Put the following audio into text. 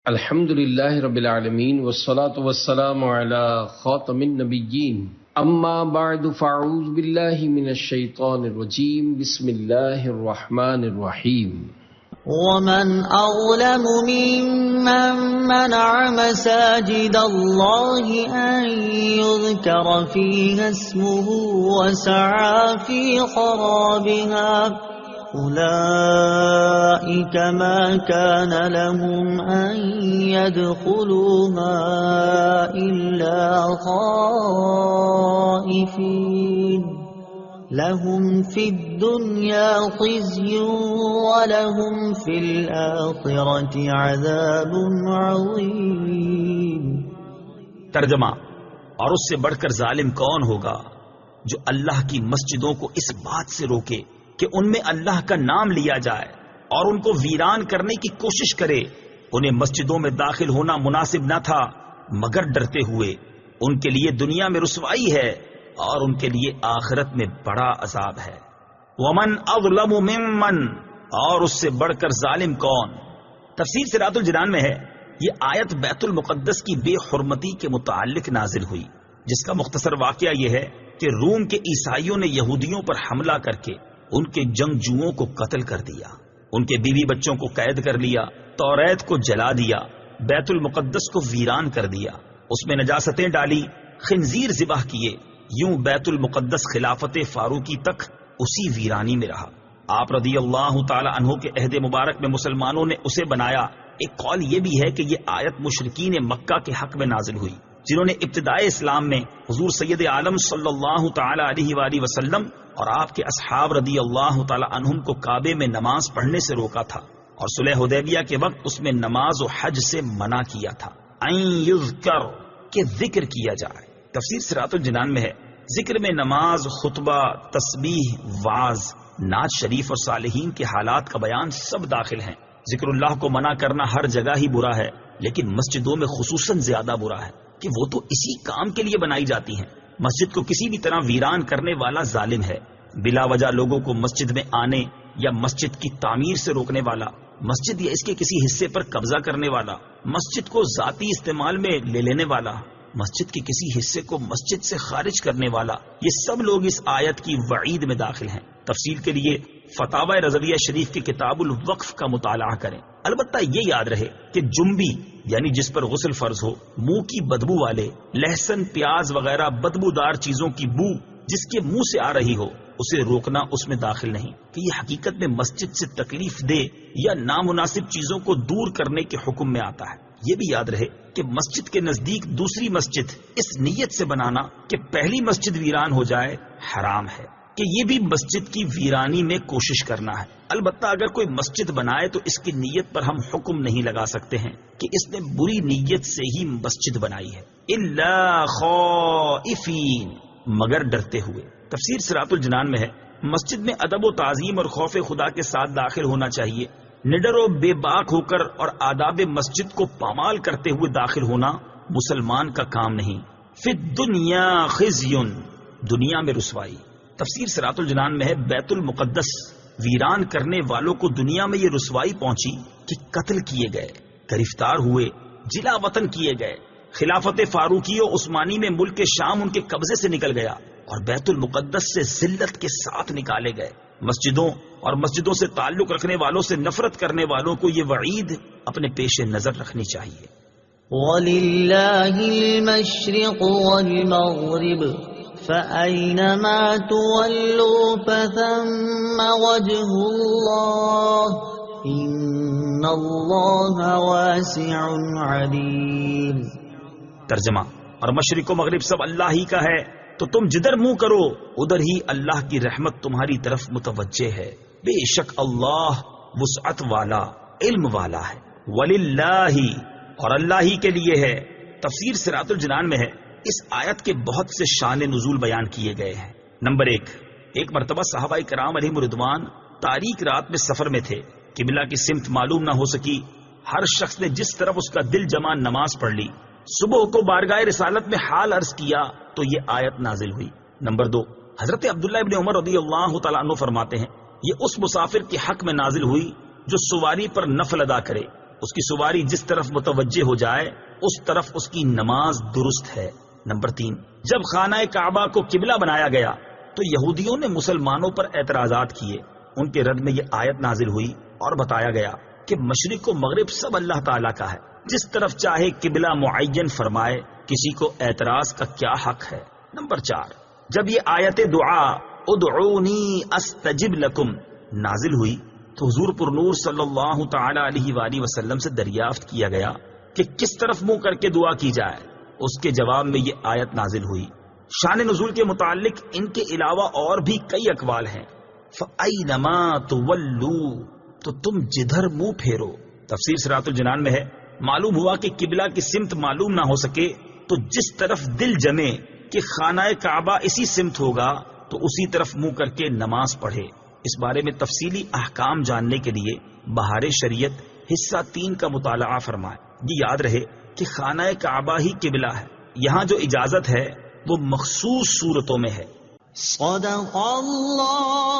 الحمد للہ رب العالمین والصلاة والسلام علی خاتم النبیین اما بعد فاعوذ باللہ من الشیطان الرجیم بسم اللہ الرحمن الرحیم ومن أظلم ممن منع مساجد الله أن يذكر فيها اسمه وسعى في خرابها أولئك ما كان لهم أن يدخلوها إلا خائفين لهم في الدنيا خزي ولهم في الآخرة عذاب عظيم۔ ترجمہ: اور اس سے بڑھ کر ظالم کون ہوگا جو اللہ کی مسجدوں کو اس بات سے روکے کہ ان میں اللہ کا نام لیا جائے اور ان کو ویران کرنے کی کوشش کرے۔ انہیں مسجدوں میں داخل ہونا مناسب نہ تھا مگر ڈرتے ہوئے۔ ان کے لیے دنیا میں رسوائی ہے اور ان کے لیے آخرت میں بڑا عذاب ہے۔ ومن اظلم ممن، اور اس سے بڑھ کر ظالم کون؟ تفسیر صراط الجنان میں ہے یہ آیت بیت المقدس کی بے حرمتی کے متعلق نازل ہوئی، جس کا مختصر واقعہ یہ ہے کہ روم کے عیسائیوں نے یہودیوں پر حملہ کر کے ان کے جنگجوؤں کو قتل کر دیا، ان کے بیوی بچوں کو قید کر لیا، توریت کو جلا دیا، بیت المقدس کو ویران کر دیا، اس میں نجاستیں ڈالی، خنزیر ذبح کیے۔ یوں بیت المقدس خلافت فاروقی تک اسی ویرانی میں رہا۔ آپ رضی اللہ تعالی عنہ کے عہد مبارک میں مسلمانوں نے اسے بنایا۔ ایک قول یہ بھی ہے کہ یہ آیت مشرکین مکہ کے حق میں نازل ہوئی، جنہوں نے ابتدائے اسلام میں حضور سید عالم صلی اللہ تعالی علیہ وآلہ وسلم اور آپ کے اصحاب رضی اللہ تعالی عنہم کو کعبے میں نماز پڑھنے سے روکا تھا، اور صلح حدیبیہ کے وقت اس میں نماز و حج سے منع کیا تھا۔ ان یذکر، کہ ذکر کیا جائے۔ تفسیر صراط الجنان میں ہے ذکر میں نماز، خطبہ، تسبیح، وعظ، نعت شریف اور صالحین کے حالات کا بیان سب داخل ہیں۔ ذکر اللہ کو منع کرنا ہر جگہ ہی برا ہے، لیکن مسجدوں میں خصوصاً زیادہ برا ہے کہ وہ تو اسی کام کے لیے بنائی جاتی ہیں۔ مسجد کو کسی بھی طرح ویران کرنے والا ظالم ہے، بلا وجہ لوگوں کو مسجد میں آنے یا مسجد کی تعمیر سے روکنے والا، مسجد یا اس کے کسی حصے پر قبضہ کرنے والا، مسجد کو ذاتی استعمال میں لے لینے والا، مسجد کے کسی حصے کو مسجد سے خارج کرنے والا، یہ سب لوگ اس آیت کی وعید میں داخل ہیں۔ تفصیل کے لیے فتاوی رضویہ شریف کی کتاب الوقف کا مطالعہ کریں۔ البتہ یہ یاد رہے کہ جنبی یعنی جس پر غسل فرض ہو، منہ کی بدبو والے، لہسن، پیاز وغیرہ بدبودار چیزوں کی بو جس کے منہ سے آ رہی ہو، اسے روکنا اس میں داخل نہیں کہ یہ حقیقت میں مسجد سے تکلیف دہ یا نامناسب چیزوں کو دور کرنے کے حکم میں آتا ہے۔ یہ بھی یاد رہے کہ مسجد کے نزدیک دوسری مسجد اس نیت سے بنانا کہ پہلی مسجد ویران ہو جائے حرام ہے، کہ یہ بھی مسجد کی ویرانی میں کوشش کرنا ہے۔ البتہ اگر کوئی مسجد بنائے تو اس کی نیت پر ہم حکم نہیں لگا سکتے ہیں کہ اس نے بری نیت سے ہی مسجد بنائی ہے، الا خائفین، مگر ڈرتے ہوئے۔ تفسیر صراط الجنان میں ہے مسجد میں ادب و تعظیم اور خوف خدا کے ساتھ داخل ہونا چاہیے، نڈر و بے باک ہو کر اور آداب مسجد کو پامال کرتے ہوئے داخل ہونا مسلمان کا کام نہیں۔ فی الدنیا خزی، دنیا میں رسوائی۔ تفسیر صراط الجنان میں ہے بیت المقدس ویران کرنے والوں کو دنیا میں یہ رسوائی پہنچی کہ قتل کیے گئے، گرفتار ہوئے، جلا وطن کیے گئے، خلافت فاروقی و عثمانی میں ملک شام ان کے قبضے سے نکل گیا اور بیت المقدس سے ذلت کے ساتھ نکالے گئے۔ مسجدوں اور مسجدوں سے تعلق رکھنے والوں سے نفرت کرنے والوں کو یہ وعید اپنے پیش نظر رکھنی چاہیے۔ وَلِلَّهِ الْمَشْرِقُ وَالْمَغْرِبُ فَأَيْنَمَا تُوَلُّوا فَثَمَّ وَجْهُ اللَّهِ إِنَّ اللَّهَ وَاسِعٌ عَلِيمٌ۔ ترجمہ: اور مشرق و مغرب سب اللہ ہی کا ہے، تو تم جدھر منہ کرو ادھر ہی اللہ کی رحمت تمہاری طرف متوجہ ہے، بے شک اللہ وسعت والا، علم والا ہے۔ وَلِلَّهِ، اور اللہ ہی کے لیے ہے۔ تفسیر صراط الجنان میں ہے اس آیت کے بہت سے شان نزول بیان کیے گئے ہیں۔ نمبر ایک مرتبہ صحابہ کرام علیہم رضوان تاریک رات میں سفر میں تھے، قبلہ کی سمت معلوم نہ ہو سکی، ہر شخص نے جس طرف اس کا دل جمع نماز پڑھ لی۔ صبح کو بارگاہ رسالت میں حال عرض کیا تو یہ آیت نازل ہوئی۔ نمبر 2، حضرت عبداللہ ابن عمر رضی اللہ تعالیٰ عنہ فرماتے ہیں یہ اس مسافر کے حق میں نازل ہوئی جو سواری پر نفل ادا کرے، اس کی سواری جس طرف متوجہ ہو جائے اس طرف اس کی نماز درست ہے۔ نمبر 3، جب خانہ کعبہ کو قبلہ بنایا گیا تو یہودیوں نے مسلمانوں پر اعتراضات کیے۔ ان کے رد میں یہ آیت نازل ہوئی اور بتایا گیا کہ مشرق و مغرب سب اللہ تعالیٰ کا ہے، جس طرف چاہے قبلہ معین فرمائے، کسی کو اعتراض کا کیا حق ہے۔ نمبر 4، جب یہ آیت دعا ادعونی استجب لکم نازل ہوئی تو حضور پر نور صلی اللہ تعالی علیہ وآلہ وسلم سے دریافت کیا گیا کہ کس طرف منہ کر کے دعا کی جائے۔ اس کے جواب میں یہ آیت نازل ہوئی۔ شان نزول کے متعلق ان کے علاوہ اور بھی کئی اقوال ہیں۔ فَأَيْنَمَا تُوَلُّوا تو تم جدھر منہ پھیرو۔ تفسیر صراط الجنان میں ہے، معلوم ہوا کہ قبلہ کی سمت معلوم نہ ہو سکے تو جس طرف دل جمے کہ خانہ کعبہ اسی سمت ہوگا تو اسی طرف منہ کر کے نماز پڑھے۔ اس بارے میں تفصیلی احکام جاننے کے لیے بہار شریعت حصہ 3 کا مطالعہ فرمائے۔ یہ یاد رہے کہ خانہ کعبہ ہی قبلہ ہے، یہاں جو اجازت ہے وہ مخصوص صورتوں میں ہے۔ صدق اللہ